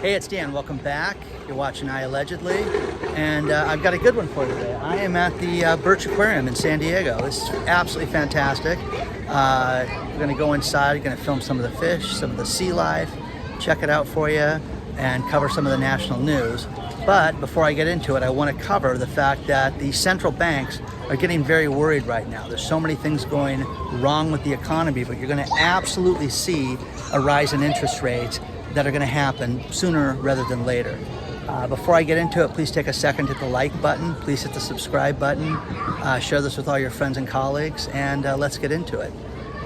Hey, it's Dan. Welcome back. You're watching iAllegedly, and I've got a good one for you today. I am at the Birch Aquarium in San Diego. This is absolutely fantastic. We're going to go inside. We're going to film some of the fish, some of the sea life, check it out for you, and cover some of the national news. But before I get into it, I want to cover the fact that the central banks are getting very worried right now. There's so many things going wrong with the economy, but you're going to absolutely see a rise in interest rates that are going to happen sooner rather than later. Before I get into it, please take a second, hit the like button, please hit the subscribe button, share this with all your friends and colleagues, and let's get into it.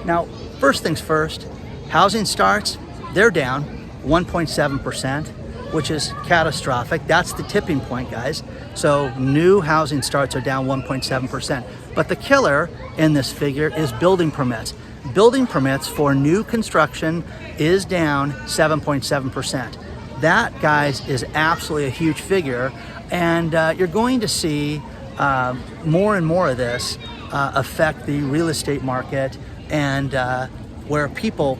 Now, first things first, housing starts, they're down 1.7%, which is catastrophic. That's the tipping point, guys. So new housing starts are down 1.7%. But the killer in this figure is building permits. Building permits for new construction is down 7.7%. That, guys, is absolutely a huge figure, and you're going to see more and more of this affect the real estate market, and where people,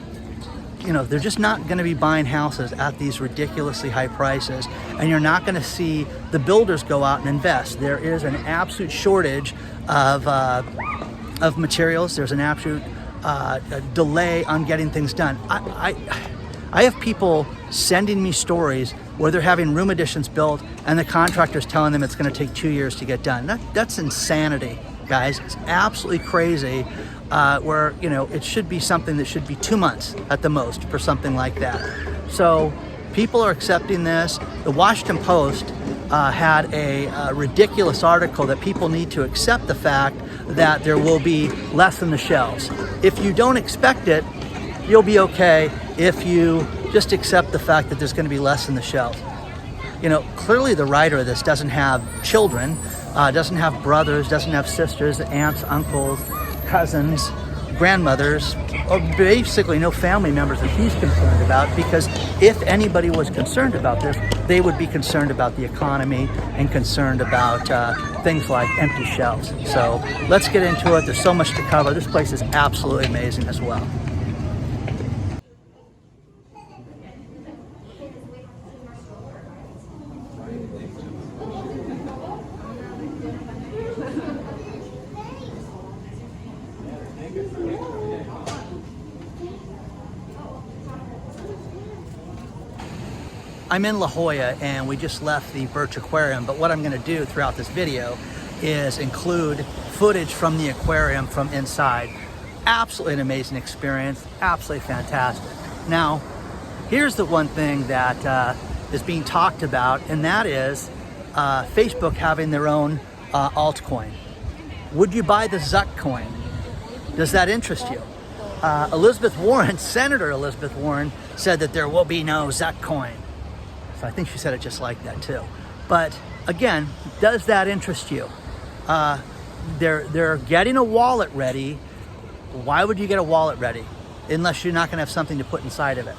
you know, they're just not going to be buying houses at these ridiculously high prices, and you're not going to see the builders go out and invest. There is an absolute shortage of materials. There's an absolute delay on getting things done. I have people sending me stories where they're having room additions built and the contractor's telling them it's going to take 2 years to get done. That's insanity, guys. It's absolutely crazy. Where, you know, it should be something that should be 2 months at the most for something like that. So people are accepting this. The Washington Post had a ridiculous article that people need to accept the fact that there will be less in the shelves. If you don't expect it, you'll be okay if you just accept the fact that there's going to be less in the shelves. You know, clearly the writer of this doesn't have children, doesn't have brothers, doesn't have sisters, aunts, uncles, cousins, grandmothers, or basically no family members that he's concerned about, because if anybody was concerned about this, they would be concerned about the economy and concerned about things like empty shelves. So let's get into it. There's so much to cover. This place is absolutely amazing as well. I'm in La Jolla and we just left the Birch Aquarium, but what I'm going to do throughout this video is include footage from the aquarium from inside. Absolutely an amazing experience, absolutely fantastic. Now, here's the one thing that is being talked about, and that is Facebook having their own altcoin. Would you buy the Zuck coin? Does that interest you? Elizabeth Warren, Senator Elizabeth Warren, said that there will be no Zuck coin. So I think she said it just like that too. But again, does that interest you? They're getting a wallet ready. Why would you get a wallet ready unless you're not going to have something to put inside of it?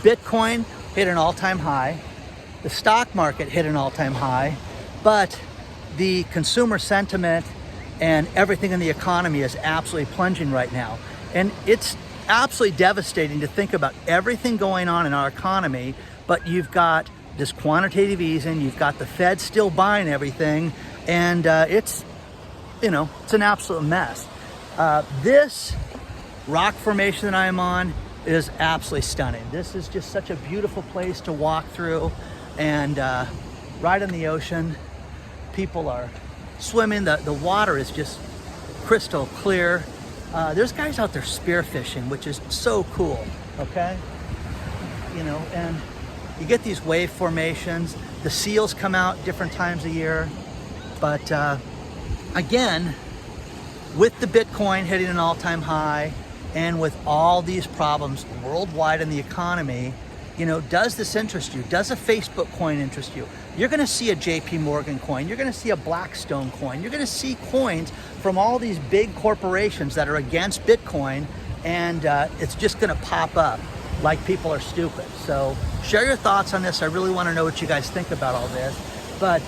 Bitcoin hit an all-time high. The stock market hit an all-time high. But the consumer sentiment and everything in the economy is absolutely plunging right now. And it's absolutely devastating to think about everything going on in our economy, but you've got this quantitative easing, you've got the Fed still buying everything, and it's, you know, it's an absolute mess. This rock formation that I am on is absolutely stunning. This is just such a beautiful place to walk through, and right in the ocean, people are swimming. The water is just crystal clear. There's guys out there spearfishing, which is so cool, okay? You know, and you get these wave formations. The seals come out different times a year. But again, with the Bitcoin hitting an all-time high and with all these problems worldwide in the economy, you know, does this interest you? Does a Facebook coin interest you? You're going to see a JP Morgan coin. You're going to see a Blackstone coin. You're going to see coins from all these big corporations that are against Bitcoin, and it's just going to pop up like people are stupid. So share your thoughts on this. I really want to know what you guys think about all this. But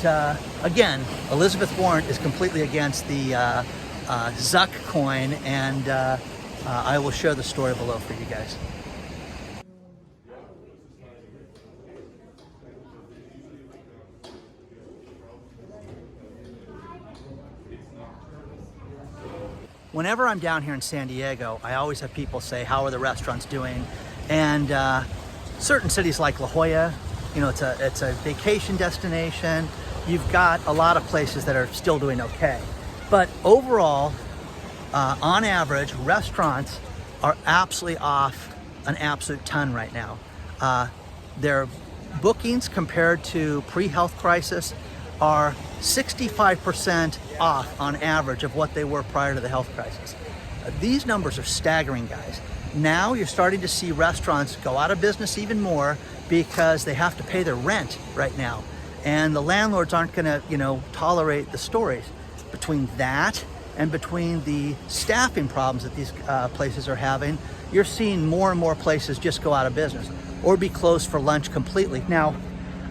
again, Elizabeth Warren is completely against the Zuck coin, and I will share the story below for you guys. whenever I'm down here in San Diego, I always have people say, how are the restaurants doing? And certain cities like La Jolla, you know, it's a vacation destination. You've got a lot of places that are still doing okay. But overall, on average, restaurants are absolutely off an absolute ton right now. Their bookings compared to pre-health crisis are 65% off on average of what they were prior to the health crisis. These numbers are staggering, guys. Now you're starting to see restaurants go out of business even more because they have to pay their rent right now. And the landlords aren't gonna, you know, tolerate the stories. Between that and between the staffing problems that these places are having, you're seeing more and more places just go out of business or be closed for lunch completely. Now,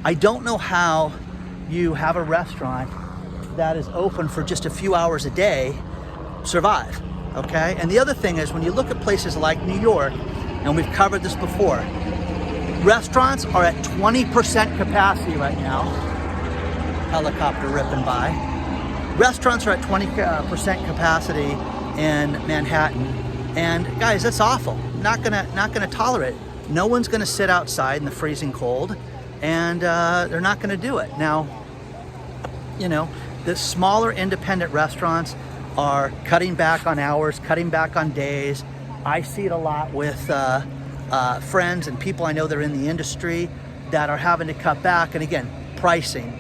I don't know how you have a restaurant that is open for just a few hours a day survive, okay? And the other thing is, when you look at places like New York, and we've covered this before, restaurants are at 20% capacity right now. Helicopter ripping by. Restaurants are at 20% capacity in Manhattan. And guys, that's awful. Not gonna tolerate it. No one's gonna sit outside in the freezing cold, and they're not gonna do it. Now, you know, the smaller independent restaurants are cutting back on hours, cutting back on days. I see it a lot with friends and people I know that are in the industry that are having to cut back. And again, pricing,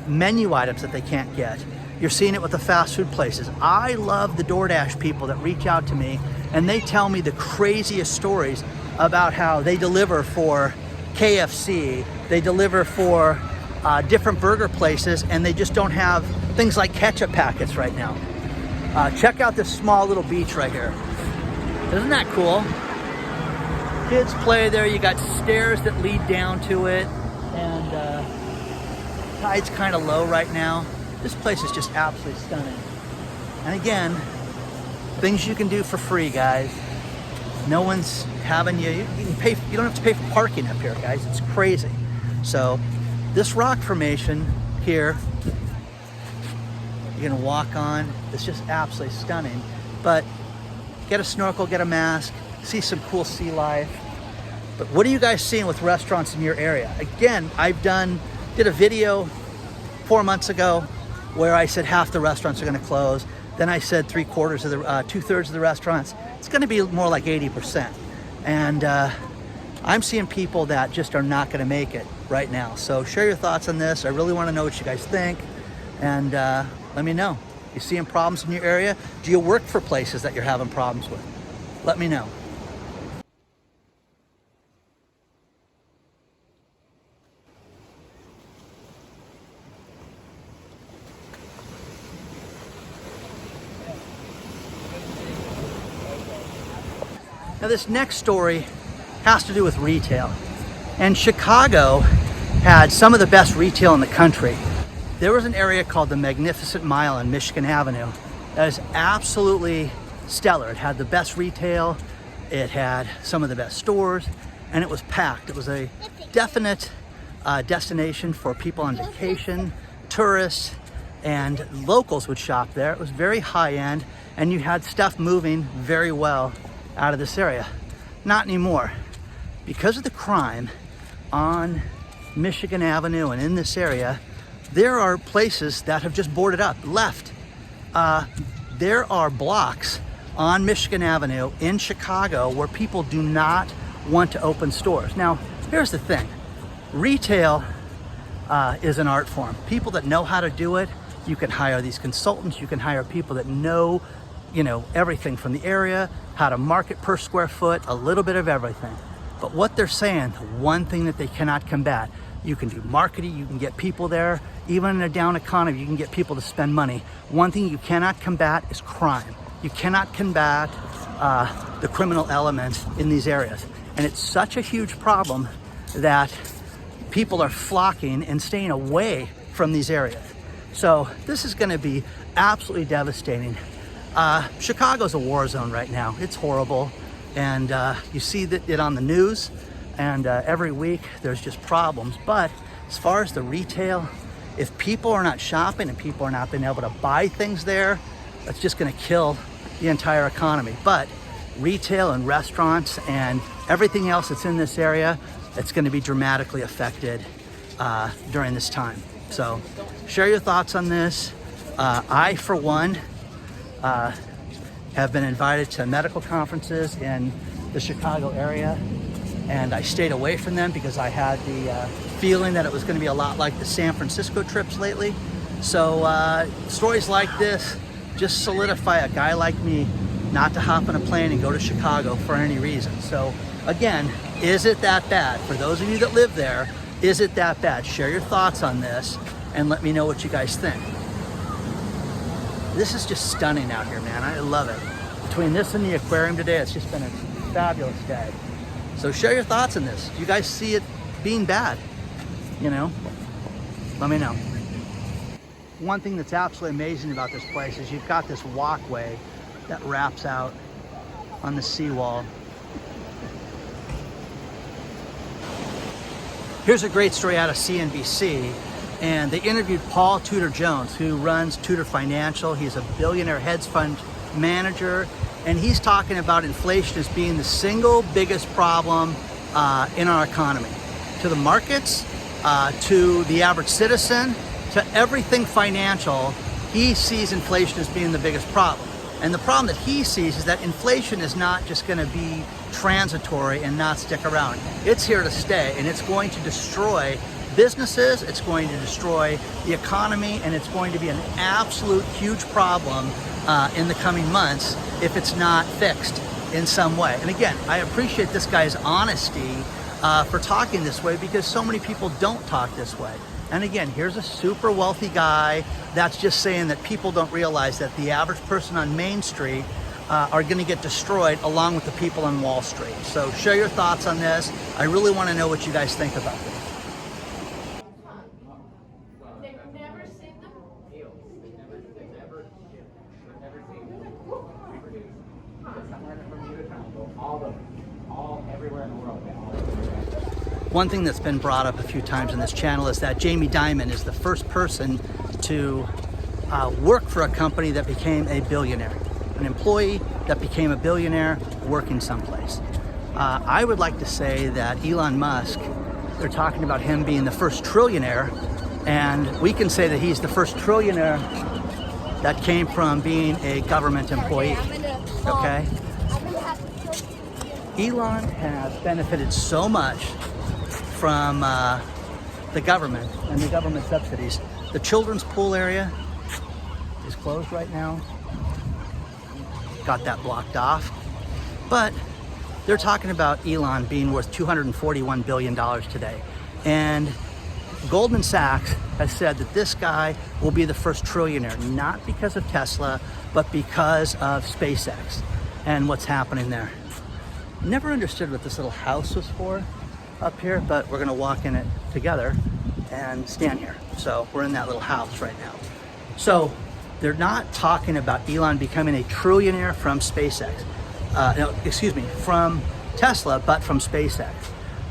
menu items that they can't get. You're seeing it with the fast food places. I love the DoorDash people that reach out to me and they tell me the craziest stories about how they deliver for KFC, they deliver for different burger places, and they just don't have things like ketchup packets right now. Check out this small little beach right here. Isn't that cool? Kids play there. You got stairs that lead down to it, and tide's kind of low right now. This place is just absolutely stunning. And again, things you can do for free, guys. No one's having you. You can pay. You don't have to pay for parking up here, guys. It's crazy. So this rock formation here, you're gonna walk on. It's just absolutely stunning. But get a snorkel, get a mask, see some cool sea life. But what are you guys seeing with restaurants in your area? Again, did a video 4 months ago where I said half the restaurants are gonna close. Then I said 2/3 of the restaurants. It's gonna be more like 80%. And I'm seeing people that just are not gonna make it right now. So share your thoughts on this. I really wanna know what you guys think. And let me know. You seeing problems in your area? Do you work for places that you're having problems with? Let me know. Now this next story has to do with retail. And Chicago had some of the best retail in the country. There was an area called the Magnificent Mile on Michigan Avenue that is absolutely stellar. It had the best retail, it had some of the best stores, and it was packed. It was a definite destination for people on vacation, tourists, and locals would shop there. It was very high end, and you had stuff moving very well out of this area. Not anymore. Because of the crime on Michigan Avenue and in this area, there are places that have just boarded up, left. There are blocks on Michigan Avenue in Chicago where people do not want to open stores. Now, here's the thing. Retail is an art form. People that know how to do it, you can hire these consultants, you can hire people that know, everything from the area, how to market per square foot, a little bit of everything. But what they're saying, one thing that they cannot combat, you can do marketing, you can get people there, even in a down economy, you can get people to spend money. One thing you cannot combat is crime. You cannot combat the criminal element in these areas. And it's such a huge problem that people are flocking and staying away from these areas. So this is gonna be absolutely devastating. Chicago's a war zone right now. It's horrible. And you see it on the news, and every week there's just problems. But as far as the retail, if people are not shopping and people are not being able to buy things there, that's just gonna kill the entire economy. But retail and restaurants and everything else that's in this area, it's going to be dramatically affected during this time. So share your thoughts on this. I, for one, have been invited to medical conferences in the Chicago area, and I stayed away from them because I had the feeling that it was going to be a lot like the San Francisco trips lately. So stories like this just solidify a guy like me not to hop on a plane and go to Chicago for any reason. So again, is it that bad? For those of you that live there, is it that bad? Share your thoughts on this and let me know what you guys think. This is just stunning out here, man. I love it. Between this and the aquarium today, it's just been a fabulous day. So share your thoughts on this. Do you guys see it being bad? You know, let me know. One thing that's absolutely amazing about this place is you've got this walkway that wraps out on the seawall. Here's a great story out of CNBC, and they interviewed Paul Tudor Jones, who runs Tudor Financial. He's a billionaire hedge fund manager, and he's talking about inflation as being the single biggest problem in our economy. To the markets, to the average citizen, to everything financial, he sees inflation as being the biggest problem. And the problem that he sees is that inflation is not just going to be transitory and not stick around. It's here to stay, and it's going to destroy businesses, it's going to destroy the economy, and it's going to be an absolute huge problem in the coming months if it's not fixed in some way. And again, I appreciate this guy's honesty for talking this way, because so many people don't talk this way. And again, here's a super wealthy guy that's just saying that people don't realize that the average person on Main Street are going to get destroyed along with the people on Wall Street. So share your thoughts on this. I really want to know what you guys think about this. One thing that's been brought up a few times on this channel is that Jamie Dimon is the first person to work for a company that became a billionaire, an employee that became a billionaire working someplace. I would like to say that Elon Musk, they're talking about him being the first trillionaire, and we can say that he's the first trillionaire that came from being a government employee, okay? Elon has benefited so much from the government and the government subsidies. The children's pool area is closed right now. Got that blocked off. But they're talking about Elon being worth $241 billion today. And Goldman Sachs has said that this guy will be the first trillionaire, not because of Tesla, but because of SpaceX and what's happening there. Never understood what this little house was for up here, but we're gonna walk in it together and stand here. So we're in that little house right now. So they're not talking about Elon becoming a trillionaire from SpaceX. From Tesla, but from SpaceX.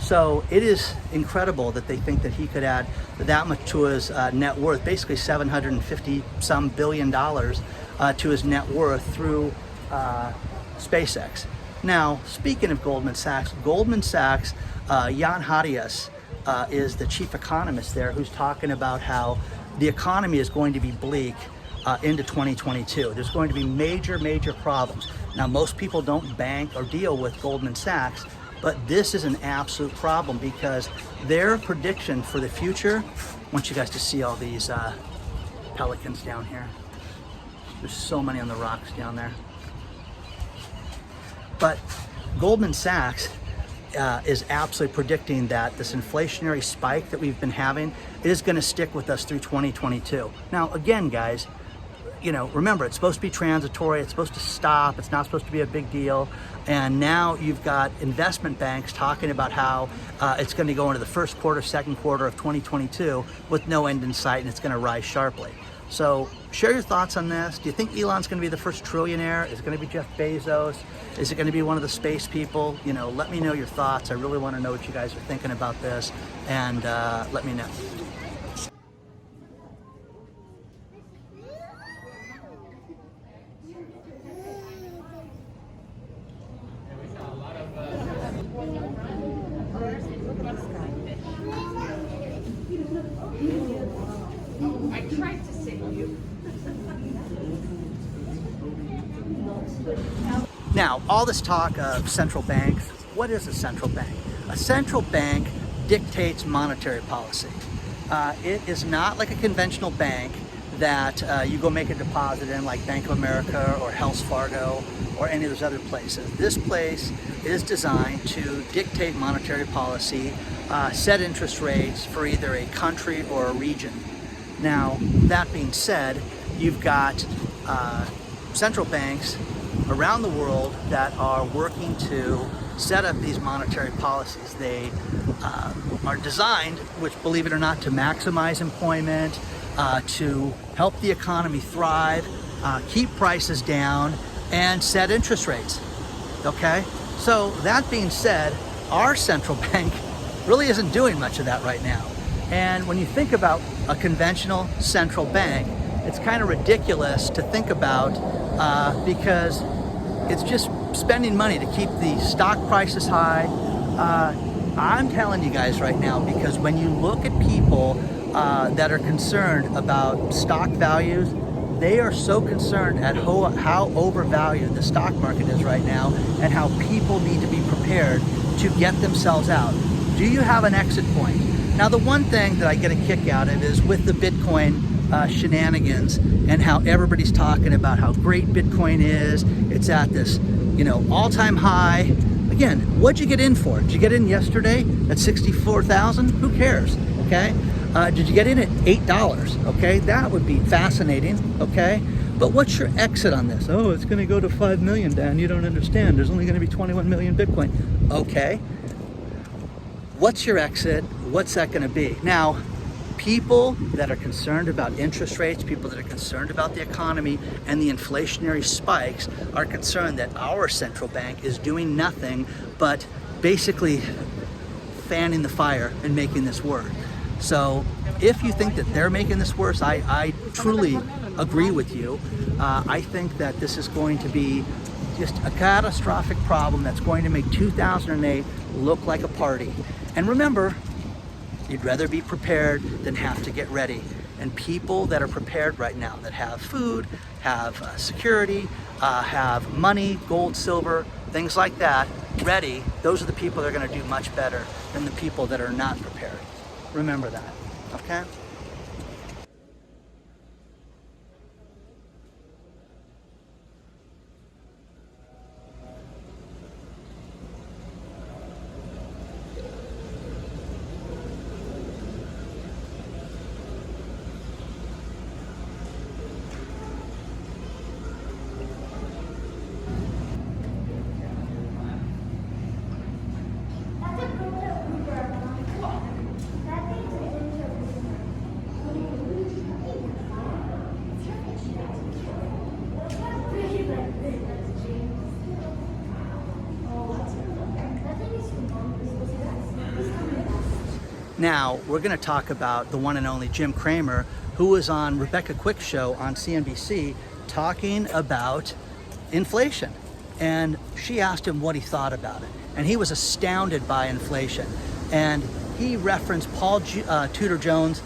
So it is incredible that they think that he could add that much to his net worth, basically $750 some billion to his net worth through SpaceX. Now, speaking of Goldman Sachs, Jan Hatzius is the chief economist there, who's talking about how the economy is going to be bleak into 2022. There's going to be major, major problems. Now, most people don't bank or deal with Goldman Sachs, but this is an absolute problem because their prediction for the future, I want you guys to see all these pelicans down here. There's so many on the rocks down there. But Goldman Sachs is absolutely predicting that this inflationary spike that we've been having is going to stick with us through 2022. Now, again, guys, you know, remember, it's supposed to be transitory, it's supposed to stop, it's not supposed to be a big deal. And now you've got investment banks talking about how it's going to go into the first quarter, second quarter of 2022 with no end in sight, and it's going to rise sharply. So share your thoughts on this. Do you think Elon's going to be the first trillionaire? Is it going to be Jeff Bezos? Is it going to be one of the space people? You know, let me know your thoughts. I really want to know what you guys are thinking about this, and let me know. Now, all this talk of central banks, what is a central bank? A central bank dictates monetary policy. It is not like a conventional bank that you go make a deposit in, like Bank of America or Wells Fargo or any of those other places. This place is designed to dictate monetary policy, set interest rates for either a country or a region. Now, that being said, you've got central banks around the world that are working to set up these monetary policies. They are designed, which, believe it or not, to maximize employment, to help the economy thrive, keep prices down, and set interest rates. Okay? So that being said, our central bank really isn't doing much of that right now. And when you think about a conventional central bank, it's kind of ridiculous to think about because it's just spending money to keep the stock prices high. I'm telling you guys right now, because when you look at people that are concerned about stock values, they are so concerned at how overvalued the stock market is right now and how people need to be prepared to get themselves out. Do you have an exit point? Now, the one thing that I get a kick out of is with the Bitcoin shenanigans and how everybody's talking about how great Bitcoin is. It's at this, all-time high. Again, what'd you get in for? Did you get in yesterday at 64,000? Who cares? Okay. Did you get in at $8? Okay, that would be fascinating. Okay, but what's your exit on this? Oh, it's going to go to 5 million, Dan. You don't understand. There's only going to be 21 million Bitcoin. Okay. What's your exit? What's that going to be? Now, people that are concerned about interest rates, people that are concerned about the economy and the inflationary spikes are concerned that our central bank is doing nothing but basically fanning the fire and making this work. So if you think that they're making this worse, I truly agree with you. I think that this is going to be just a catastrophic problem that's going to make 2008 look like a party. And remember, you'd rather be prepared than have to get ready. And people that are prepared right now, that have food, have security, have money, gold, silver, things like that, ready, those are the people that are going to do much better than the people that are not prepared. Remember that, okay? Now, we're going to talk about the one and only Jim Cramer, who was on Rebecca Quick's show on CNBC talking about inflation. And she asked him what he thought about it. And he was astounded by inflation. And he referenced Paul Tudor Jones'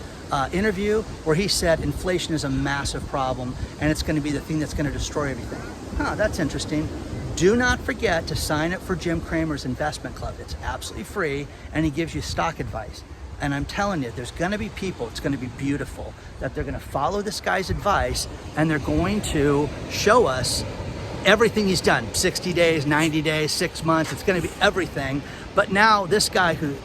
interview where he said inflation is a massive problem and it's going to be the thing that's going to destroy everything. That's interesting. Do not forget to sign up for Jim Cramer's investment club. It's absolutely free and he gives you stock advice. And I'm telling you, there's going to be people, it's going to be beautiful, that they're going to follow this guy's advice and they're going to show us everything he's done. 60 days, 90 days, 6 months, it's going to be everything. But now this guy who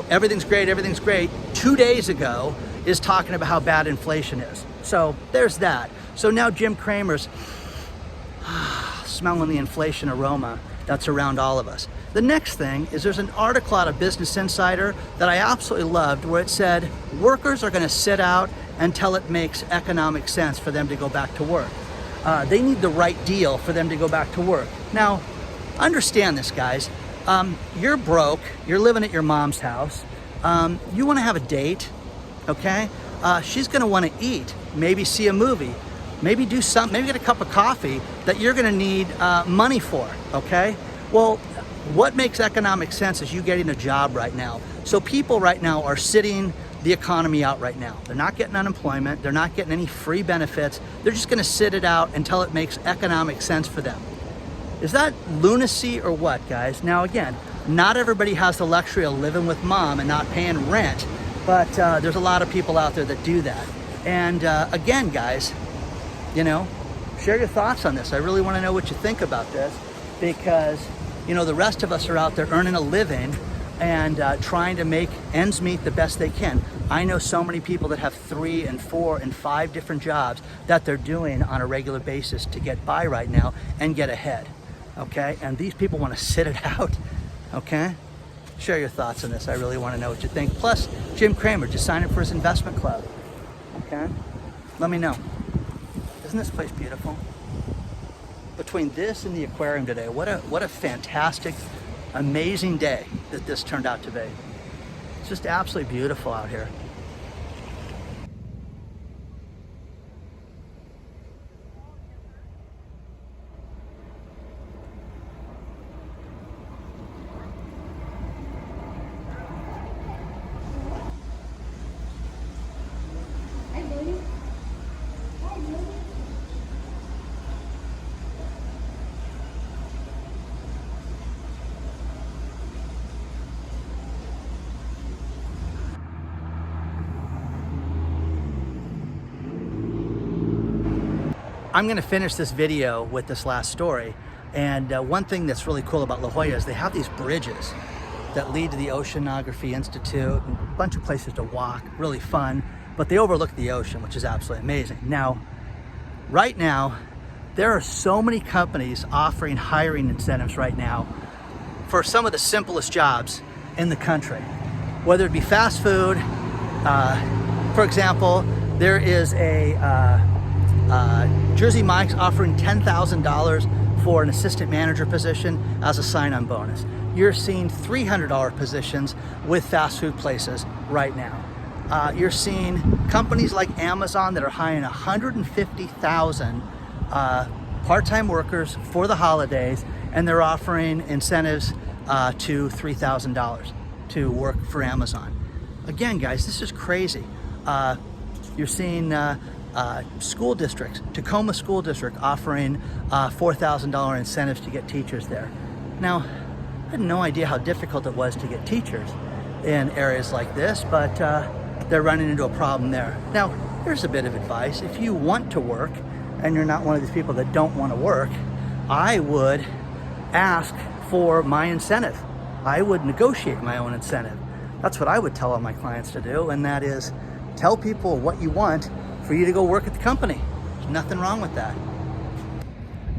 everything's great, 2 days ago is talking about how bad inflation is. So there's that. So now Jim Cramer's smelling the inflation aroma that's around all of us. The next thing is there's an article out of Business Insider that I absolutely loved where it said workers are going to sit out until it makes economic sense for them to go back to work. They need the right deal for them to go back to work. Now, understand this, guys. You're broke. You're living at your mom's house. You want to have a date, okay? She's going to want to eat, maybe see a movie, maybe do something, maybe get a cup of coffee that you're going to need money for, okay? Well, what makes economic sense is you getting a job right now. So people right now are sitting the economy out right now. They're not getting unemployment. They're not getting any free benefits. They're just going to sit it out until it makes economic sense for them. Is that lunacy or what, guys? Now, again, not everybody has the luxury of living with mom and not paying rent, but there's a lot of people out there that do that. And again, guys, you know, share your thoughts on this. I really want to know what you think about this, because, you know, the rest of us are out there earning a living and trying to make ends meet the best they can. I know so many people that have 3 and 4 and 5 different jobs that they're doing on a regular basis to get by right now and get ahead, okay? And these people want to sit it out, okay? Share your thoughts on this. I really want to know what you think. Plus, Jim Cramer just signed up for his investment club, okay? Let me know. Isn't this place beautiful? Between this and the aquarium today, what a fantastic, amazing day that this turned out to be. It's just absolutely beautiful out here. I'm going to finish this video with this last story. And one thing that's really cool about La Jolla is they have these bridges that lead to the Oceanography Institute, and a bunch of places to walk, really fun, but they overlook the ocean, which is absolutely amazing. Now, right now, there are so many companies offering hiring incentives right now for some of the simplest jobs in the country, whether it be fast food. For example, there is a Jersey Mike's offering $10,000 for an assistant manager position as a sign-on bonus. You're seeing $300 positions with fast food places right now. You're seeing companies like Amazon that are hiring 150,000 part-time workers for the holidays, and they're offering incentives to $3,000 to work for Amazon. Again, guys, this is crazy. You're seeing school districts, Tacoma School District offering $4,000 incentives to get teachers there. Now, I had no idea how difficult it was to get teachers in areas like this, but they're running into a problem there. Now, here's a bit of advice. If you want to work and you're not one of these people that don't want to work, I would ask for my incentive. I would negotiate my own incentive. That's what I would tell all my clients to do, and that is tell people what you want for you to go work at the company. There's nothing wrong with that.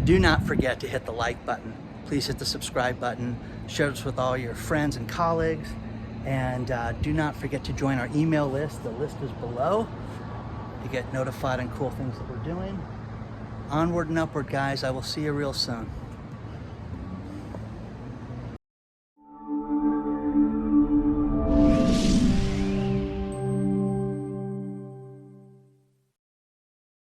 Do not forget to hit the like button. Please hit the subscribe button. Share this with all your friends and colleagues. And do not forget to join our email list. The list is below to get notified on cool things that we're doing. Onward and upward, guys. I will see you real soon.